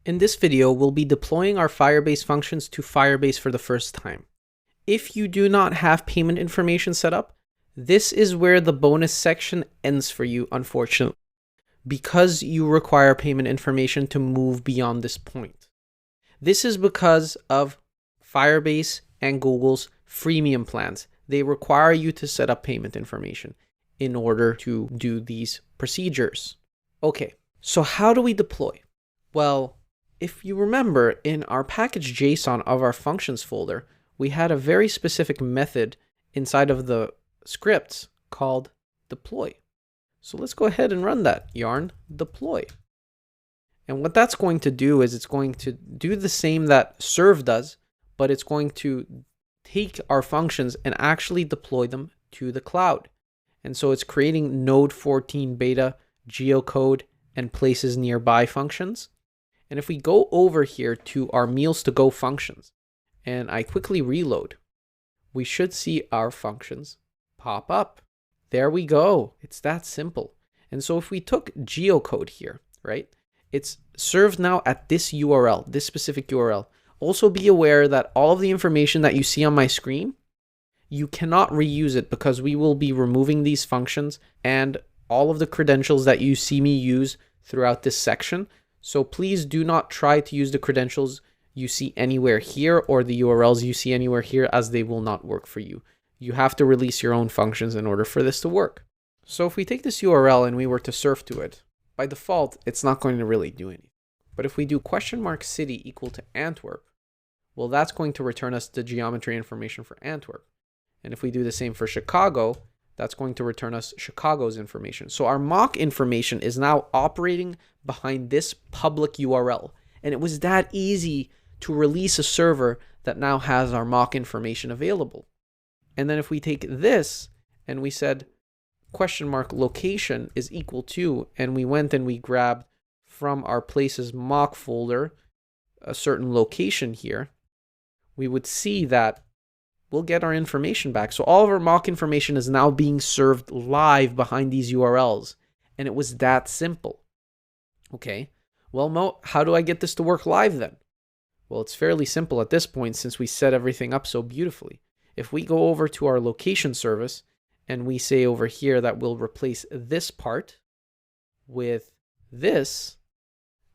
In this video, we'll be deploying our Firebase functions to Firebase for the first time. If you do not have payment information set up, this is where the bonus section ends for you, unfortunately, because you require payment information to move beyond this point. This is because of Firebase and Google's freemium plans. They require you to set up payment information in order to do these procedures. Okay, so how do we deploy? Well, if you remember, in our package.json of our functions folder, we had a very specific method inside of the scripts called deploy. So let's go ahead and run that yarn deploy. And what that's going to do is it's going to do the same that serve does, but it's going to take our functions and actually deploy them to the cloud. And so it's creating node 14 beta, geocode, and places nearby functions. And if we go over here to our meals to go functions, and I quickly reload, we should see our functions pop up. There we go. It's that simple. And so if we took geocode here, right, it's served now at this URL, this specific URL. Also be aware that all of the information that you see on my screen, you cannot reuse it because we will be removing these functions and all of the credentials that you see me use throughout this section. So please do not try to use the credentials you see anywhere here or the URLs you see anywhere here, as they will not work for you. You have to release your own functions in order for this to work. So if we take this URL and we were to surf to it, by default, it's not going to really do anything. But if we do $city equal to Antwerp, well, that's going to return us the geometry information for Antwerp. And if we do the same for Chicago, that's going to return us Chicago's information. So our mock information is now operating behind this public URL. And it was that easy to release a server that now has our mock information available. And then if we take this and we said $location is equal to, and we went and we grabbed from our places mock folder a certain location here, we would see that we'll get our information back. So all of our mock information is now being served live behind these URLs. And it was that simple. Okay, well, Mo, how do I get this to work live then? Well, it's fairly simple at this point since we set everything up so beautifully. If we go over to our location service and we say over here that we'll replace this part with this,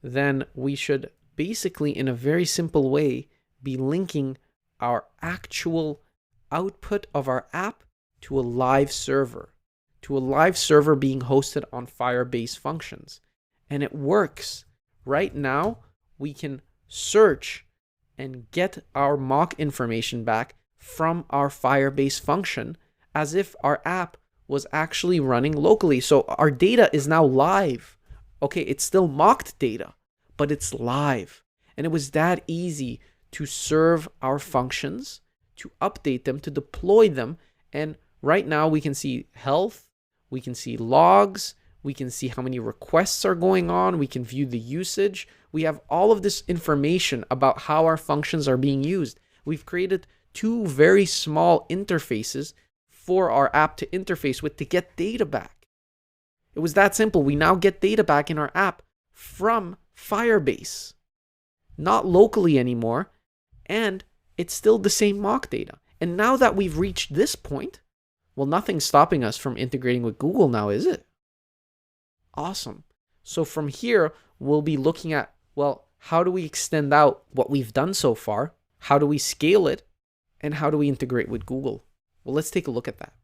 then we should basically, in a very simple way, be linking our actual output of our app to a live server being hosted on Firebase functions. And it works. Right now, we can search and get our mock information back from our Firebase function as if our app was actually running locally. So our data is now live. Okay, it's still mocked data, but it's live. And it was that easy to serve our functions, to update them, to deploy them. And right now we can see health, we can see logs, we can see how many requests are going on, we can view the usage. We have all of this information about how our functions are being used. We've created two very small interfaces for our app to interface with to get data back. It was that simple. We now get data back in our app from Firebase, not locally anymore. And it's still the same mock data. And now that we've reached this point, well, nothing's stopping us from integrating with Google now, is it? Awesome. So from here, we'll be looking at, well, how do we extend out what we've done so far? How do we scale it? And how do we integrate with Google? Well, let's take a look at that.